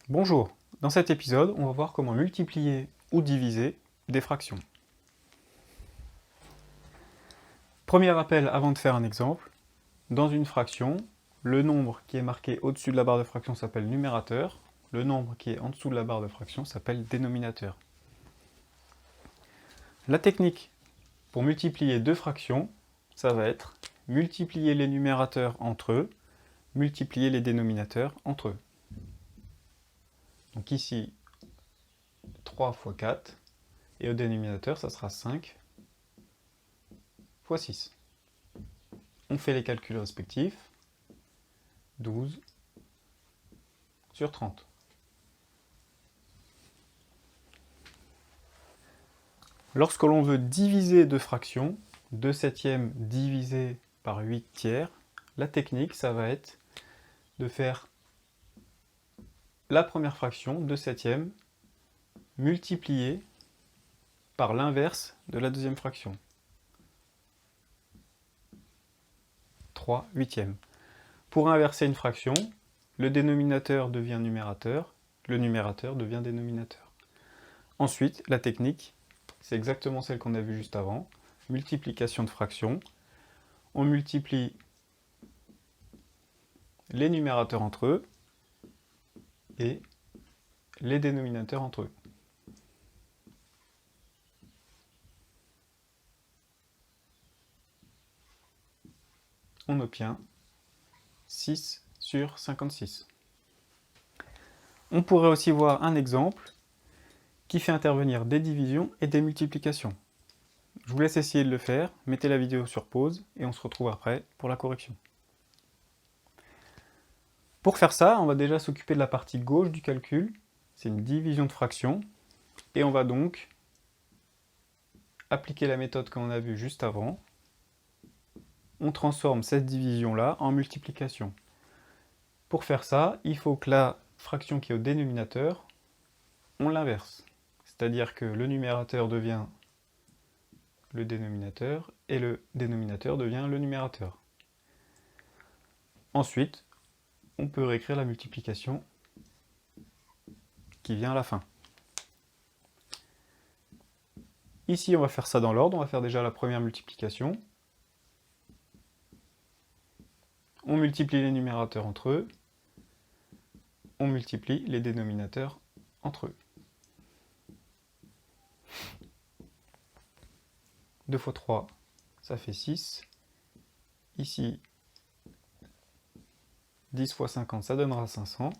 Bonjour, dans cet épisode, on va voir comment multiplier ou diviser des fractions. Premier rappel avant de faire un exemple, dans une fraction, le nombre qui est marqué au-dessus de la barre de fraction s'appelle numérateur, le nombre qui est en dessous de la barre de fraction s'appelle dénominateur. La technique pour multiplier deux fractions, ça va être multiplier les numérateurs entre eux, multiplier les dénominateurs entre eux. Donc ici, 3 fois 4, et au dénominateur, ça sera 5 fois 6. On fait les calculs respectifs. 12 sur 30. Lorsque l'on veut diviser deux fractions, 2 septièmes divisé par 8 tiers, la technique, ça va être de faire la première fraction, 2 septièmes, multipliée par l'inverse de la deuxième fraction. 3 huitièmes. Pour inverser une fraction, le dénominateur devient numérateur, le numérateur devient dénominateur. Ensuite, la technique, c'est exactement celle qu'on a vue juste avant, multiplication de fractions. On multiplie les numérateurs entre eux et les dénominateurs entre eux. On obtient 6 sur 56. On pourrait aussi voir un exemple qui fait intervenir des divisions et des multiplications. Je vous laisse essayer de le faire, mettez la vidéo sur pause et on se retrouve après pour la correction. Pour faire ça, on va déjà s'occuper de la partie gauche du calcul, c'est une division de fraction, et on va donc appliquer la méthode qu'on a vue juste avant. On transforme cette division-là en multiplication. Pour faire ça, il faut que la fraction qui est au dénominateur, on l'inverse. C'est-à-dire que le numérateur devient le dénominateur et le dénominateur devient le numérateur. Ensuite, on peut réécrire la multiplication qui vient à la fin. Ici, on va faire ça dans l'ordre. On va faire déjà la première multiplication. On multiplie les numérateurs entre eux. On multiplie les dénominateurs entre eux. 2 fois 3, ça fait 6. Ici, 10 fois 50, ça donnera 500.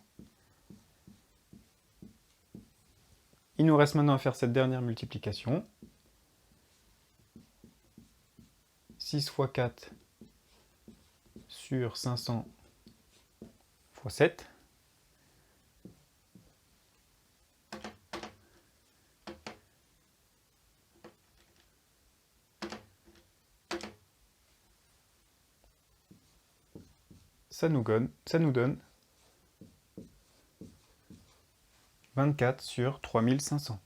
Il nous reste maintenant à faire cette dernière multiplication. 6 fois 4 sur 500 fois 7. Ça nous donne 24 sur 3500.